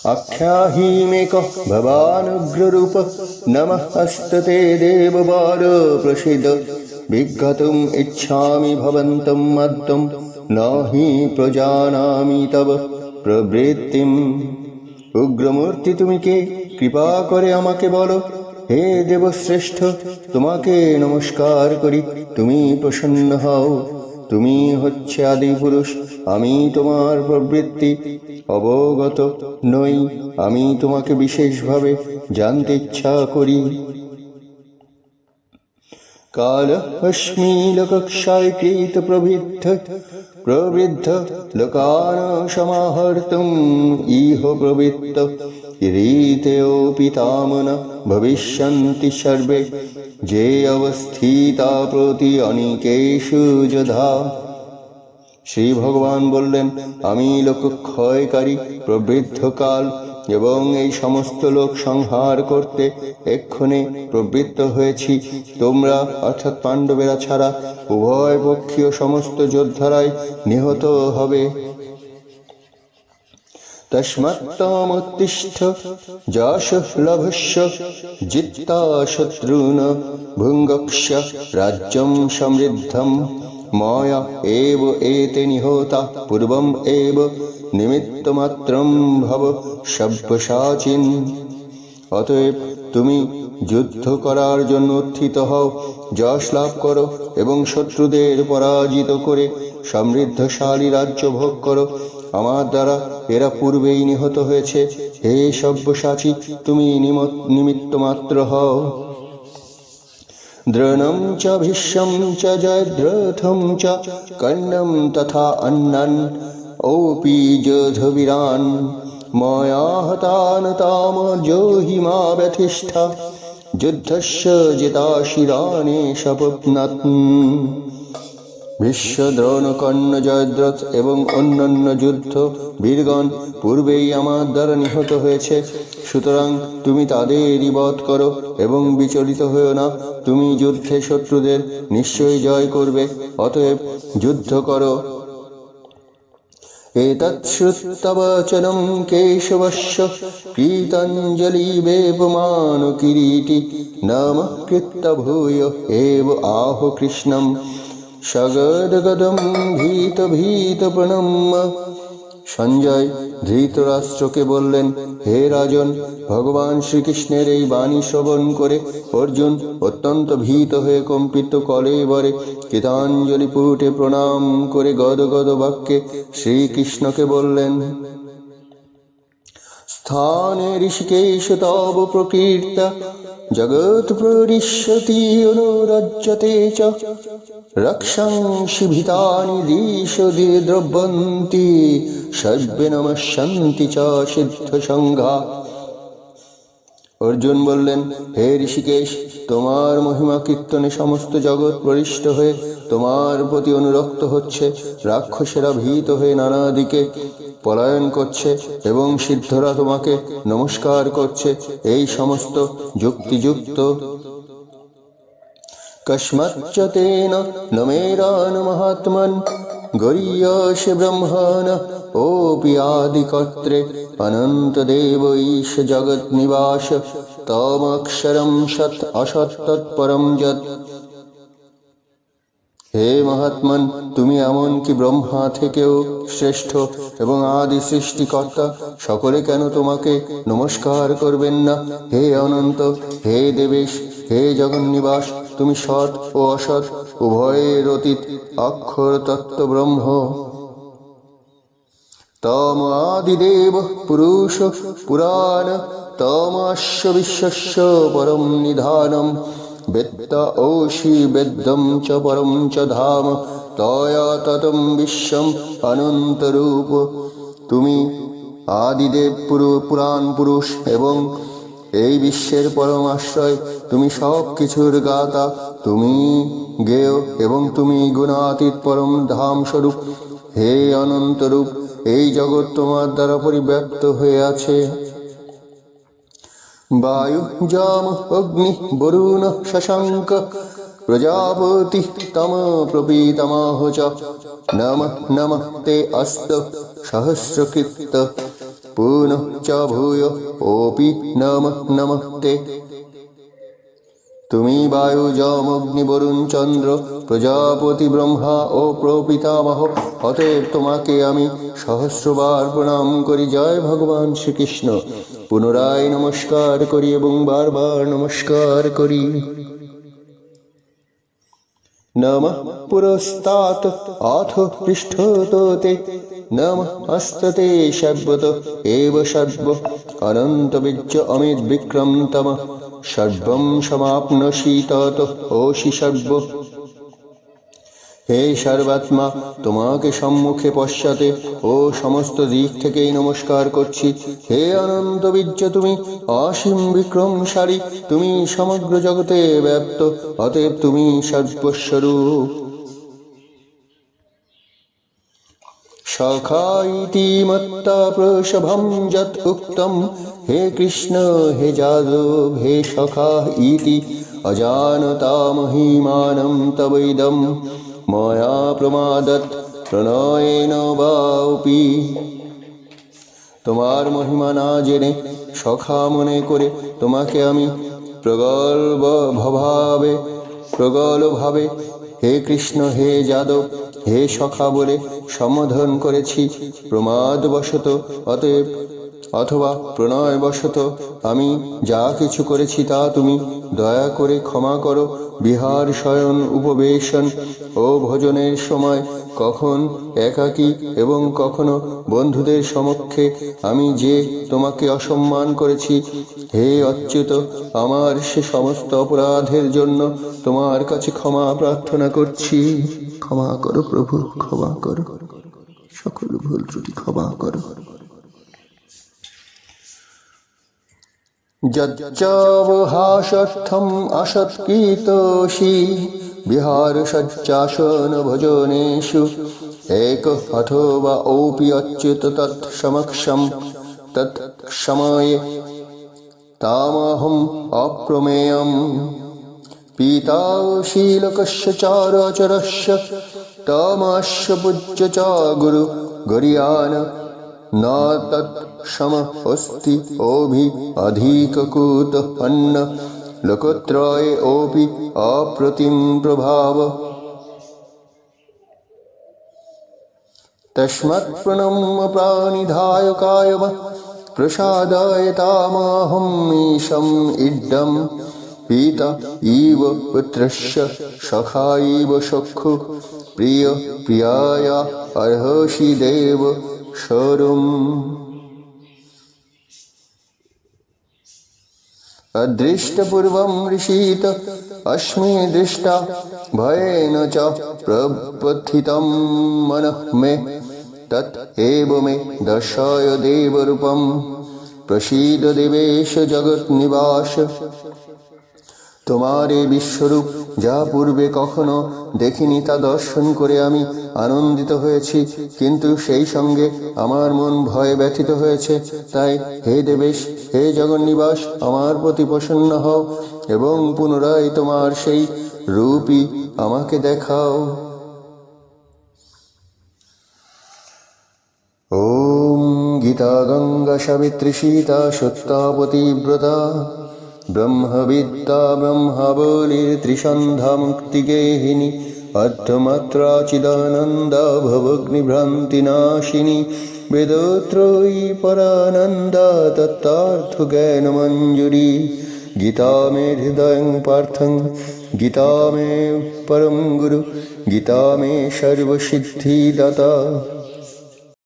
आख्याहि मे कः भवानुग्ररूप नमः अस्तते देववार प्रसीद विज्ञातुम् इच्छामि भवन्तं मद्दं न हि प्रजानामि तव प्रवृत्तिम्। উগ্রমূর্তি তুমি কে? কৃপা করে আমাকে বলো। হে দেবশ্রেষ্ঠ, তোমাকে নমস্কার করি, তুমি প্রসন্ন হও। তুমি হচ্ছে আদি পুরুষ, আমি তোমার প্রবৃত্তি অবগত নই, আমি তোমাকে বিশেষভাবে জানতে ইচ্ছা করি। কাল অস্মি লোকক্ষয় কৃত প্রবৃদ্ধ লোকান সমাহর্তুম ইহ প্রবৃত্ত ঋতেও পিতামন ভবিষ্যন্তি সর্বে যে অবস্থিতা প্রতি অনিকেষু যোধা। শ্রী ভগবান বললেন, আমি লোকক্ষয়কারী প্রবৃদ্ধকাল এবং এই সমস্ত লোক সংহার করতে এক্ষণে প্রবৃত্ত হয়েছি। তোমরা অর্থাৎ পাণ্ডবেরা ছাড়া উভয় পক্ষীয় সমস্ত যোদ্ধারাই নিহত হবে। তস্মাত্তমুত্তিষ্ঠ যশ লভস্য জিত্তা শত্রুন ভুঙ্গক্ষ রাজ্যম সমৃদ্ধম মায়া এব এতে নিহতা পূর্বম এব নিমিত্তমাত্রম ভব সব্যসাচিন। অতএব তুমি যুদ্ধ করার জন্য উত্থিত হও, যশ লাভ করো এবং শত্রুদের পরাজিত করে সমৃদ্ধশালী রাজ্য ভোগ করো। আমার দ্বারা এরা পূর্বেই নিহত হয়েছে। হে সব্যসাচী, তুমি নিমিত্ত মাত্র হও। দ্রোণম চ ভীষ্মম চ জয়দ্রথম চ কর্ণম তথা অন্যান ওপি যোধবীরান ময়া হতান তাম জোহি মা ব্যথিষ্ঠা যুদ্ধস্য জিতা শিরাণি স্বপ্নাৎ। ভীষ্ম, দ্রোণ, কর্ণ, জয়দ্রথ এবং অন্যান্য যুদ্ধ বীরগণ পূর্বেই আমার দ্বারা নিহত হয়েছে। সুতরাং তুমি তাদেরই বধ করো এবং বিচলিত হয়েও না। তুমি যুদ্ধে শত্রুদের নিশ্চয়ই জয় করবে, অতএব যুদ্ধ করো। এতৎ শ্রুত্বা বচনং কেশবস্য কৃতাঞ্জলি বেপমান কিরীটি নমস্কৃত্য ভূয় এব আহ কৃষ্ণম সগদগদম ভীত ভীত প্রণম্য। সঞ্জয় ধৃতরাষ্ট্রকে বললেন, হে রাজন, ভগবান শ্রীকৃষ্ণের এই বাণী শ্রবণ করে অর্জুন অত্যন্ত ভীত হয়ে কম্পিত কলেবরে কৃতাঞ্জলি পুটে প্রণাম করে গদগদ বাক্যে শ্রীকৃষ্ণকে বললেন, স্থানে ঋষিকেশ তব প্রকীর্তা জগৎ প্ররিষ্যতি অনুরজ্যতে চ রক্ষাংসি ভীতানি দিশোদি দ্রবন্তি সর্বে নমস্যন্তি চ সিদ্ধ সংঘা। অর্জুন বললেন, হে ঋষিকেশ, তোমার মহিমা কীর্তনে সমস্ত জগৎ প্রবিষ্ট হয়ে তোমার প্রতি অনুরক্ত হচ্ছে। রাক্ষসেরা ভীত হয়ে নানা দিকে পলায়ন করছে এবং সিদ্ধরা তোমাকে নমস্কার করছে। এই সমস্ত যুক্তিযুক্ত। কস্মাচ্চ তেন নমেরান মহাত্মন গরীয়স ব্রহ্মণ ওপি আদিকর্ত্রে অনন্ত দেব ঈশ জগৎ নিবাস তমক্ষরম সৎ অসৎ তৎপরম যৎ। হে মহাত্মন, তুমি এমনকি ব্রহ্মা থেকেও শ্রেষ্ঠ এবং আদি সৃষ্টিকর্তা। সকলে কেন তোমাকে নমস্কার করবেন না? হে অনন্ত, হে দেবেশ, হে জগন্নিবাস, তুমি সৎ ও অসৎ উভয়ের অতীত অক্ষর তত্ত্ব ব্রহ্ম। তম আদিদেব পুরুষ পুরাণ তমাস্য বিশ্বস্য পরম নিধানম বেত্ত ওষি বেদ্যম চ পরম চ ধাম তয়া ততম বিশ্বম অনন্তরূপ। তুমি আদিদেব পুরাণ পুরুষ এবং এই বিশ্বের পরম আশ্রয়। তুমি সব কিছুর গাতা, তুমি জ্ঞেয় এবং তুমি গুণাতীত পরম ধাম স্বরূপ। হে অনন্তরূপ, এই জগৎ তোমার দ্বারা পরিব্যাপ্ত হয়ে আছে। বায়ু জাম অগ্নি বরুণ শশাঙ্ক প্রজাপতি তম প্রপীতমাহ চ নমঃ নমঃ তে অস্ত সহস্রকৃত পুনঃ চ ভূয় ওপি নমঃ নমঃ তে। তুমি বায়ু যম অগ্নি বরুণ চন্দ্র প্রজাপতি ব্রহ্মা ও প্রপিতামহ, অতএব তোমাকে আমি সহস্রবার প্রণাম করি। জয় ভগবান শ্রীকৃষ্ণ। পুনরায় নমস্কার করি এবং বারবার নমস্কার করি। নমঃ পুরস্তাৎ অথ পৃষ্ঠত তে, নমঃ হস্ততে সর্বত এব সর্ব অনন্ত বীর্য অমিত বিক্রম তম সর্বং সমাপ্নসি তত ওষি সর্ব। হে সর্বাত্মা, তোমাকে সম্মুখে পশ্চাতে ও সমস্ত দিক থেকেই নমস্কার করছি। হে অনন্ত বীর্য, তুমি অসীম বিক্রমশালী, তুমি সমগ্র জগতে ব্যাপ্ত, অতএব তুমি সর্বস্বরূপ। সখা ইতি মত্তা প্রসভম যৎ উক্তম, হে কৃষ্ণ হে যাদব হে সখা ইতি অজানতা মহিমানম তবৈদম ময়া প্রমাদৎ প্রণয়েন বাপি। তোমার মহিমা না জেনে সখা মনে করে তোমাকে আমি প্রগলভাবে হে কৃষ্ণ হে যাদব হে সখা বলে সম্বোধন করেছি। প্রমাদবশত অথবা প্রণয়বশত আমি যা কিছু করেছি তা তুমি দয়া করে ক্ষমা করো। বিহার, শয়ন, উপবেশন ও ভোজনের সময় কখন একাকী এবং কখনো বন্ধুদের সমক্ষে আমি যে তোমাকে অসম্মান করেছি, হে অচ্যুত, আমার সে সমস্ত অপরাধের জন্য তোমার কাছে ক্ষমা প্রার্থনা করছি। ক্ষমা করো প্রভু, ক্ষমা করো, সকল ভুল ত্রুটি ক্ষমা করো। যচ্চাবহাসার্থম অসৎকৃতোষি বিহার সজ্জাসন ভোজনেষু এক অথবা ওপি অচ্যুত তৎসমক্ষম তৎসময়ে তামহম অপ্রমেয়ম পিতাসি লোকস্য চরাচরস্য তমস্য পূজ্য চ গুরু গরিয়ান ন তৎ সম অস্তি ওভি অধিককুত অন্ন লোকত্রয়ে ওপি অপ্রতিম প্রভাব। তস্মাৎ প্রণম্য প্রাণিধায়কায় প্রসাদায় তামহম ঈশম ইড্ডম পিতা ইব পুত্রস্য সখা ইব সখ্যু প্রিয় প্রিয়ায়া অর্হসি দেব শরুম। অদৃষ্টপূর্বম ঋষিত অস্মি দৃষ্টা ভয়েন চ প্রবথিতম মনঃ মে তৎ এব মে দর্শয় দেবরূপম প্রসীদ দেবেশ জগৎ নিবাস। তোমার এই বিশ্বরূপ যা পূর্বে কখনো দেখিনি তা দর্শন করে আমি আনন্দিত হয়েছি, কিন্তু সেই সঙ্গে আমার মন ভয়ে ব্যথিত হয়েছে। তাই হে দেবেশ, হে জগন্নিবাস, আমার প্রতি প্রসন্ন হও এবং পুনরায় তোমার সেই রূপই আমাকে দেখাও। ওম গীতা গঙ্গা সাবিত্রী সীতা সত্যা পতিব্রতা ব্রহ্মবিদ্যা ব্রহ্মাবলীর ত্রিসন্ধ্যা মুক্তিগেহিনী অর্ধমাত্রা চিদানন্দা ভবগ্নিভ্রান্তি নাশিনী বেদত্রয়ী পরানন্দা তত্ত্বার্থ জ্ঞান মঞ্জুরি। গীতা মে হৃদয়ং পার্থং, গীতা মে পরম গুরু, গীতা মে সর্বসিদ্ধিদাতা।